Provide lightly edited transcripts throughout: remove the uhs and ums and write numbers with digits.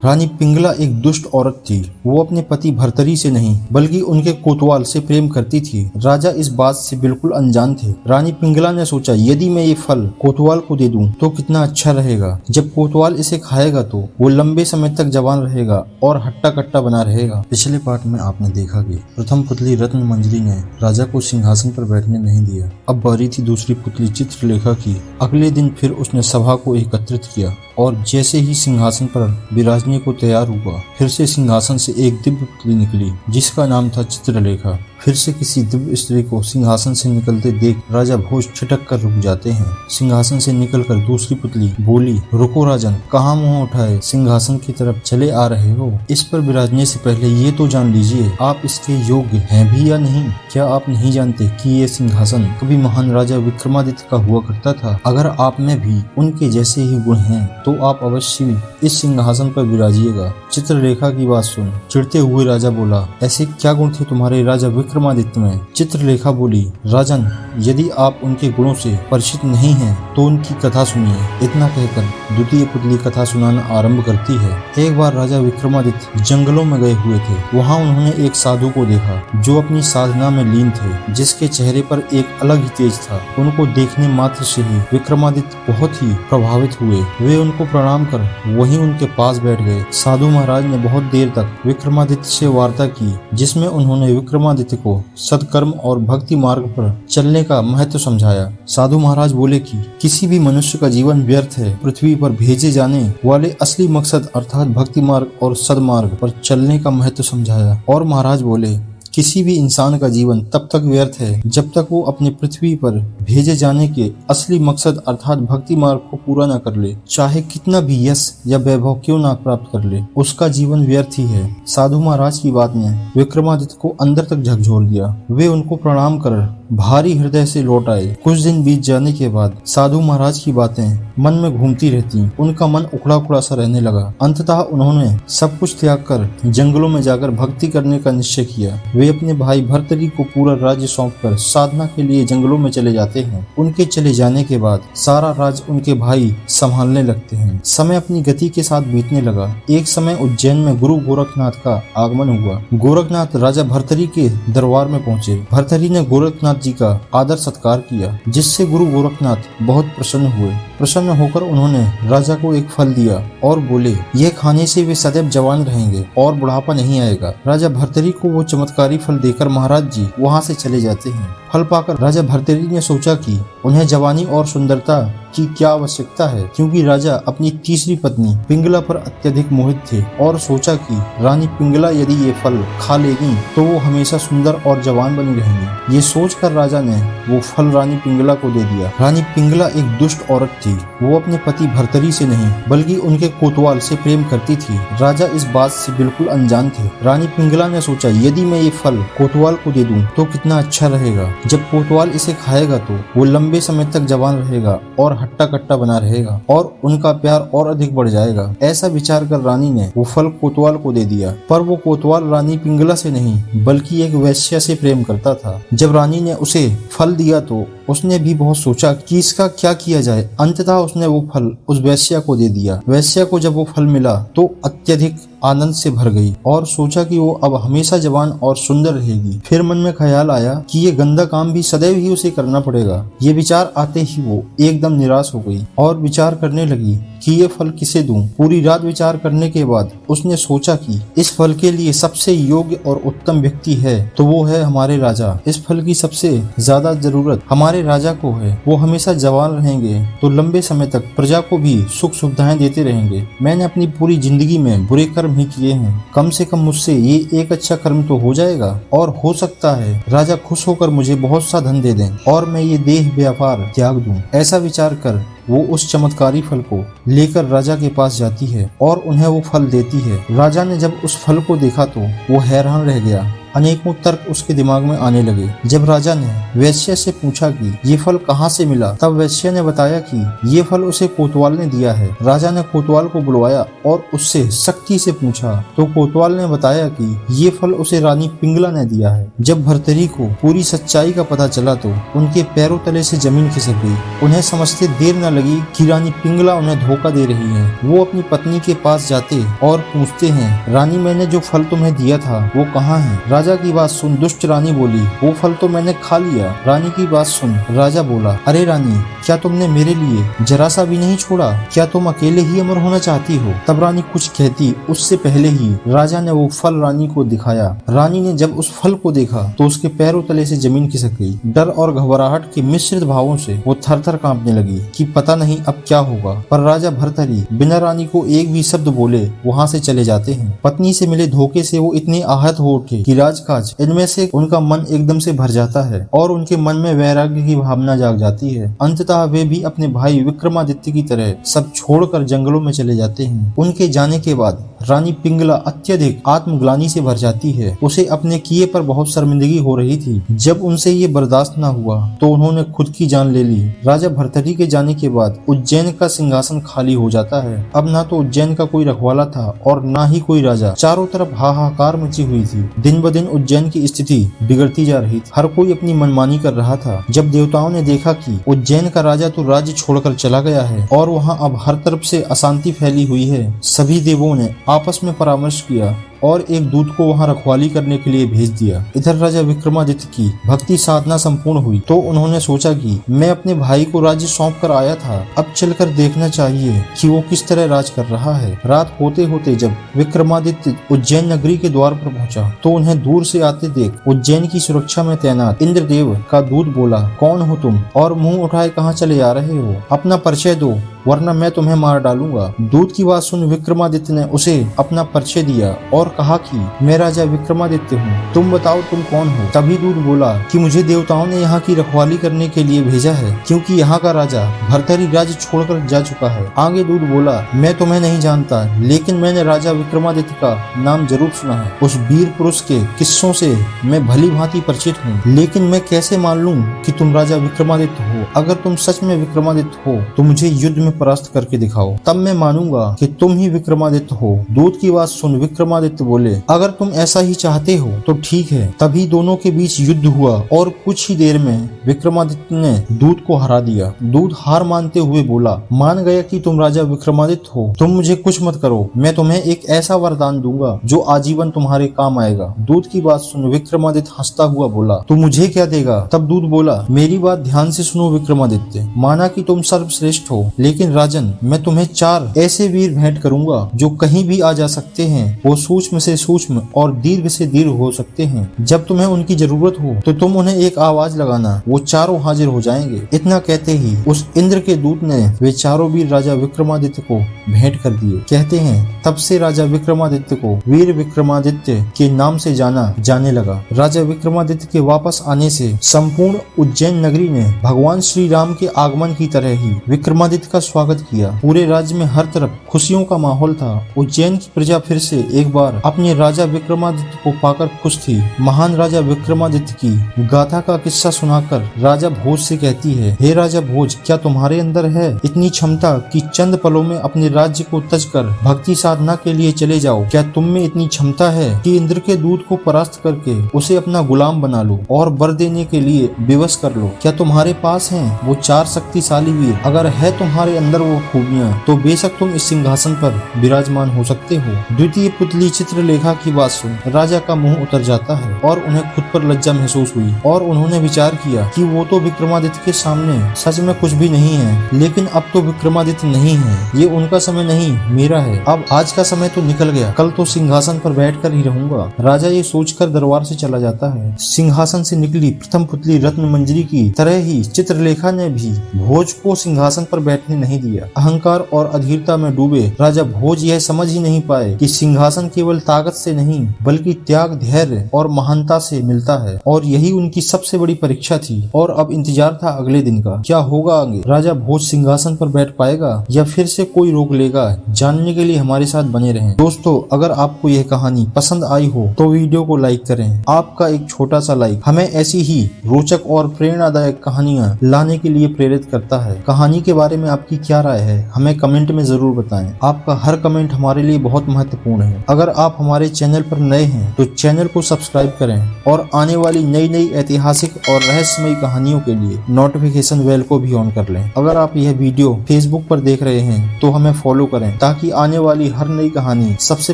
रानी पिंगला एक दुष्ट औरत थी। वो अपने पति भर्तरी से नहीं बल्कि उनके कोतवाल से प्रेम करती थी। राजा इस बात से बिल्कुल अनजान थे। रानी पिंगला ने सोचा, यदि मैं ये फल कोतवाल को दे दूं तो कितना अच्छा रहेगा। जब कोतवाल इसे खाएगा तो वो लंबे समय तक जवान रहेगा और हट्टा कट्टा बना रहेगा। पिछले पार्ट में आपने देखा कि प्रथम पुतली रत्न मंजरी ने राजा को सिंहासन पर बैठने नहीं दिया। अब बारी थी दूसरी पुतली चित्रलेखा की। अगले दिन फिर उसने सभा को एकत्रित किया और जैसे ही सिंहासन पर विराजने को तैयार हुआ, फिर से सिंहासन से एक दिव्य पुतली निकली जिसका नाम था चित्रलेखा। फिर से किसी दिव्य स्त्री को सिंहासन से निकलते देख राजा भोज छिटक कर रुक जाते हैं। सिंहासन से निकलकर दूसरी पुतली बोली, रुको राजन, कहाँ मुंह उठाए सिंहासन की तरफ चले आ रहे हो? इस पर विराजने से पहले ये तो जान लीजिए आप इसके योग्य हैं भी या नहीं। क्या आप नहीं जानते कि ये सिंहासन कभी महान राजा विक्रमादित्य का हुआ करता था? अगर आप में भी उनके जैसे ही गुण हैं तो आप अवश्य इस सिंहासन पर विराजिएगा। चित्रलेखा की बात सुन चिढ़ते हुए राजा बोला, ऐसे क्या गुण थे तुम्हारे राजा विक्रमादित्य में? चित्रलेखा बोली, राजन, यदि आप उनके गुणों से परिचित नहीं हैं तो उनकी कथा सुनिए। इतना कहकर द्वितीय पुतली कथा सुनाना आरंभ करती है। एक बार राजा विक्रमादित्य जंगलों में गए हुए थे। वहाँ उन्होंने एक साधु को देखा जो अपनी साधना में लीन थे, जिसके चेहरे पर एक अलग ही तेज था। उनको देखने मात्र से ही विक्रमादित्य बहुत ही प्रभावित हुए। वे उनको प्रणाम कर वहीं उनके पास बैठ गए। साधु महाराज ने बहुत देर तक विक्रमादित्य से वार्ता की, जिसमें उन्होंने विक्रमादित्य को सत्कर्म और भक्ति मार्ग पर चलने का महत्व समझाया। साधु महाराज बोले कि किसी भी मनुष्य का जीवन व्यर्थ है। पृथ्वी पर भेजे जाने वाले असली मकसद अर्थात भक्ति मार्ग और सदमार्ग पर चलने का महत्व समझाया। और महाराज बोले, किसी भी इंसान का जीवन तब तक व्यर्थ है जब तक वो अपने पृथ्वी पर भेजे जाने के असली मकसद अर्थात भक्ति मार्ग को पूरा न कर ले। चाहे कितना भी यश या वैभव क्यों ना प्राप्त कर ले, उसका जीवन व्यर्थ ही है। साधु महाराज की बात ने विक्रमादित्य को अंदर तक झकझोर दिया। वे उनको प्रणाम कर भारी हृदय से लौट आए। कुछ दिन बीत जाने के बाद साधु महाराज की बातें मन में घूमती रहती। उनका मन उखड़ा उखड़ा सा रहने लगा। अंततः उन्होंने सब कुछ त्याग कर जंगलों में जाकर भक्ति करने का निश्चय किया। वे अपने भाई भर्तरी को पूरा राज्य सौंपकर साधना के लिए जंगलों में चले जाते हैं। उनके चले जाने के बाद सारा राज्य उनके भाई संभालने लगते हैं। समय अपनी गति के साथ बीतने लगा। एक समय उज्जैन में गुरु गोरखनाथ का आगमन हुआ। गोरखनाथ राजा भर्तरी के दरबार में पहुंचे। भर्तरी ने गोरखनाथ जी का आदर सत्कार किया, जिससे गुरु गोरखनाथ बहुत प्रसन्न हुए। प्रसन्न होकर उन्होंने राजा को एक फल दिया और बोले, यह खाने से वे सदैव जवान रहेंगे और बुढ़ापा नहीं आएगा। राजा भर्तरी को वो चमत्कारी फल देकर महाराज जी वहाँ से चले जाते हैं। फल पाकर राजा भर्तरी ने सोचा कि उन्हें जवानी और सुंदरता की क्या आवश्यकता है, क्योंकि राजा अपनी तीसरी पत्नी पिंगला पर अत्यधिक मोहित थे और सोचा कि रानी पिंगला यदि ये फल खा लेगी तो वो हमेशा सुंदर और जवान बनी रहेंगी। ये सोचकर राजा ने वो फल रानी पिंगला को दे दिया। रानी पिंगला एक दुष्ट औरत थी। वो अपने पति भर्तरी से नहीं बल्कि उनके कोतवाल से प्रेम करती थी। राजा इस बात से बिल्कुल अनजान थे। रानी पिंगला ने सोचा, यदि मैं ये फल कोतवाल को दे दूं तो कितना अच्छा रहेगा। जब कोतवाल इसे खाएगा तो वो लंबे समय तक जवान रहेगा और हट्टा कट्टा बना रहेगा और उनका प्यार और अधिक बढ़ जाएगा। ऐसा विचार कर रानी ने वो फल कोतवाल को दे दिया। पर वो कोतवाल रानी पिंगला से नहीं बल्कि एक वैश्या से प्रेम करता था। जब रानी ने उसे फल दिया तो उसने भी बहुत सोचा कि इसका क्या किया जाए। अंततः उसने वो फल उस वैश्या को दे दिया। वैश्या को जब वो फल मिला तो अत्यधिक आनंद से भर गई और सोचा कि वो अब हमेशा जवान और सुंदर रहेगी। फिर मन में ख्याल आया कि ये गंदा काम भी सदैव ही उसे करना पड़ेगा। ये विचार आते ही वो एकदम निराश हो गई और विचार करने लगी कि ये फल किसे दूं। पूरी रात विचार करने के बाद उसने सोचा कि इस फल के लिए सबसे योग्य और उत्तम व्यक्ति है तो वो है हमारे राजा। इस फल की सबसे ज्यादा जरूरत हमारे राजा को है। वो हमेशा जवान रहेंगे तो लंबे समय तक प्रजा को भी सुख सुविधाएं देते रहेंगे। मैंने अपनी पूरी जिंदगी में बुरे कर्म ही किए हैं, कम से कम मुझसे ये एक अच्छा कर्म तो हो जाएगा और हो सकता है राजा खुश होकर मुझे बहुत सा धन दे दें और मैं ये देह व्यापार त्याग दूं। ऐसा विचार कर वो उस चमत्कारी फल को लेकर राजा के पास जाती है और उन्हें वो फल देती है। राजा ने जब उस फल को देखा तो वो हैरान रह गया। अनेकों तर्क उसके दिमाग में आने लगे। जब राजा ने वैश्य से पूछा कि ये फल कहाँ से मिला, तब वैश्य ने बताया कि ये फल उसे कोतवाल ने दिया है। राजा ने कोतवाल को बुलवाया और उससे सख्ती से पूछा तो कोतवाल ने बताया कि ये फल उसे रानी पिंगला ने दिया है। जब भर्तरी को पूरी सच्चाई का पता चला तो उनके पैरों तले से जमीन खिसक गई। उन्हें समझते देर न लगी कि रानी पिंगला उन्हें धोखा दे रही है। वो अपनी पत्नी के पास जाते और पूछते हैं, रानी मैंने जो फल तुम्हें दिया था वो कहाँ है? राजा की बात सुन दुष्ट रानी बोली, वो फल तो मैंने खा लिया। रानी की बात सुन राजा बोला, अरे रानी क्या तुमने मेरे लिए जरा सा भी नहीं छोड़ा? क्या तुम अकेले ही अमर होना चाहती हो? तब रानी कुछ कहती उससे पहले ही राजा ने वो फल रानी को दिखाया। रानी ने जब उस फल को देखा तो उसके पैरों तले से जमीन खिसक गई। डर और घबराहट के मिश्रित भावों से वो थर-थर कांपने लगी कि पता नहीं अब क्या होगा। पर राजा भर्तरी बिना रानी को एक भी शब्द बोले वहाँ से चले जाते हैं। पत्नी से मिले धोखे से वो इतने आहत हो उठे कि राजकाज इनमें से उनका मन एकदम से भर जाता है और उनके मन में वैराग्य की भावना जाग जाती है। अंततः वे भी अपने भाई विक्रमादित्य की तरह सब छोड़कर जंगलों में चले जाते हैं। उनके जाने के बाद रानी पिंगला अत्यधिक आत्मग्लानि से भर जाती है। उसे अपने किए पर बहुत शर्मिंदगी हो रही थी। जब उनसे ये बर्दाश्त न हुआ तो उन्होंने खुद की जान ले ली। राजा भर्तरी के जाने के बाद उज्जैन का सिंहासन खाली हो जाता है। अब ना तो उज्जैन का कोई रखवाला था और ना ही कोई राजा। चारों तरफ हाहाकार मची हुई थी। दिन ब दिन उज्जैन की स्थिति बिगड़ती जा रही थी। हर कोई अपनी मनमानी कर रहा था। जब देवताओं ने देखा कि उज्जैन का राजा तो राज्य छोड़कर चला गया है और वहाँ अब हर तरफ से अशांति फैली हुई है, सभी देवों ने आपस में परामर्श किया और एक दूत को वहां रखवाली करने के लिए भेज दिया। इधर राजा विक्रमादित्य की भक्ति साधना संपूर्ण हुई तो उन्होंने सोचा कि मैं अपने भाई को राज्य सौंप कर आया था, अब चलकर देखना चाहिए कि वो किस तरह राज कर रहा है। रात होते होते जब विक्रमादित्य उज्जैन नगरी के द्वार पर पहुंचा तो उन्हें दूर से आते देख उज्जैन की सुरक्षा में तैनात इंद्रदेव का दूत बोला, कौन हो तुम और मुंह उठाए कहाँ चले आ रहे हो? अपना परिचय दो वरना मैं तुम्हें मार डालूंगा। दूत की बात सुन विक्रमादित्य ने उसे अपना परिचय दिया और कहा कि मैं राजा विक्रमादित्य हूँ, तुम बताओ तुम कौन हो? तभी दूत बोला कि मुझे देवताओं ने यहाँ की रखवाली करने के लिए भेजा है क्योंकि यहाँ का राजा भर्तरी राज्य छोड़कर जा चुका है। आगे दूत बोला, मैं तुम्हें नहीं जानता लेकिन मैंने राजा विक्रमादित्य का नाम जरूर सुना है। उस वीर पुरुष के किस्सों से मैं भली भांति परिचित हूँ, लेकिन मैं कैसे मान लूँ कि तुम राजा विक्रमादित्य हो? अगर तुम सच में विक्रमादित्य हो तो मुझे युद्ध में परास्त करके दिखाओ, तब मैं मानूंगा कि तुम ही विक्रमादित्य हो। दूत की बात सुन विक्रमादित्य बोले, अगर तुम ऐसा ही चाहते हो तो ठीक है। तभी दोनों के बीच युद्ध हुआ और कुछ ही देर में विक्रमादित्य ने दूत को हरा दिया। दूत हार मानते हुए बोला, मान गया कि तुम राजा विक्रमादित्य हो, तुम मुझे कुछ मत करो, मैं तुम्हें एक ऐसा वरदान दूंगा जो आजीवन तुम्हारे काम आएगा। दूत की बात सुन विक्रमादित्य हंसता हुआ बोला, तू मुझे क्या देगा? तब दूत बोला, मेरी बात ध्यान से सुनो विक्रमादित्य, माना कि तुम सर्वश्रेष्ठ हो लेकिन राजन मैं तुम्हें 4 ऐसे वीर भेंट करूंगा जो कहीं भी आ जा सकते हैं। वो सूक्ष्म से सूक्ष्म और दीर्घ से दीर्घ हो सकते हैं। जब तुम्हें उनकी जरूरत हो तो तुम उन्हें एक आवाज लगाना, वो चारों हाजिर हो जाएंगे। इतना कहते ही उस इंद्र के दूत ने वे चारों वीर राजा विक्रमादित्य को भेंट कर दिए। कहते हैं तब से राजा विक्रमादित्य को वीर विक्रमादित्य के नाम से जाना जाने लगा। राजा विक्रमादित्य के वापस आने से संपूर्ण उज्जैन नगरी ने भगवान श्री राम के आगमन की तरह ही विक्रमादित्य का स्वागत किया। पूरे राज्य में हर तरफ खुशियों का माहौल था। उज्जैन की प्रजा फिर से एक बार अपने राजा विक्रमादित्य को पाकर खुश थी। महान राजा विक्रमादित्य की गाथा का किस्सा सुनाकर राजा भोज से कहती है, हे राजा भोज, क्या तुम्हारे अंदर है इतनी क्षमता कि चंद पलों में अपने राज्य को तज कर भक्ति साधना के लिए चले जाओ? क्या तुम में इतनी क्षमता है कि इंद्र के दूत को परास्त करके उसे अपना गुलाम बना लो और वर देने के लिए विवश कर लो? क्या तुम्हारे पास हैं वो 4 शक्तिशाली वीर? अगर है तुम्हारे अंदर वो खूबियां तो बेशक तुम इस सिंहासन पर विराजमान हो सकते हो। द्वितीय पुतली चित्रलेखा की बात सुन राजा का मुंह उतर जाता है और उन्हें खुद पर लज्जा महसूस हुई और उन्होंने विचार किया कि वो तो विक्रमादित्य के सामने सच में कुछ भी नहीं है, लेकिन अब तो विक्रमादित्य नहीं है, ये उनका समय नहीं मेरा है। अब आज का समय तो निकल गया, कल तो सिंहासन पर बैठ कर ही रहूंगा। राजा ये सोचकर दरबार से चला जाता है। सिंहासन से निकली प्रथम पुतली रत्न मंजरी की तरह ही चित्रलेखा ने भी भोज को सिंहासन पर बैठने नहीं दिया। अहंकार और अधीरता में डूबे राजा भोज यह समझ ही नहीं पाए कि सिंहासन केवल केवल ताकत से नहीं बल्कि त्याग, धैर्य और महानता से मिलता है और यही उनकी सबसे बड़ी परीक्षा थी। और अब इंतजार था अगले दिन का। क्या होगा आगे? राजा भोज सिंहासन पर बैठ पाएगा या फिर से कोई रोक लेगा? जानने के लिए हमारे साथ बने रहें। दोस्तों, अगर आपको यह कहानी पसंद आई हो तो वीडियो को लाइक करें। आपका एक छोटा सा लाइक हमें ऐसी ही रोचक और प्रेरणादायक कहानियां लाने के लिए प्रेरित करता है। कहानी के बारे में आपकी क्या राय है हमें कमेंट में जरूर बताएं। आपका हर कमेंट हमारे लिए बहुत महत्वपूर्ण है। अगर आप हमारे चैनल पर नए हैं तो चैनल को सब्सक्राइब करें और आने वाली नई ऐतिहासिक और रहस्यमयी कहानियों के लिए नोटिफिकेशन बेल को भी ऑन कर लें। अगर आप यह वीडियो फेसबुक पर देख रहे हैं तो हमें फॉलो करें ताकि आने वाली हर नई कहानी सबसे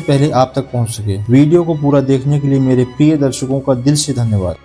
पहले आप तक पहुंच सके। वीडियो को पूरा देखने के लिए मेरे प्रिय दर्शकों का दिल से धन्यवाद।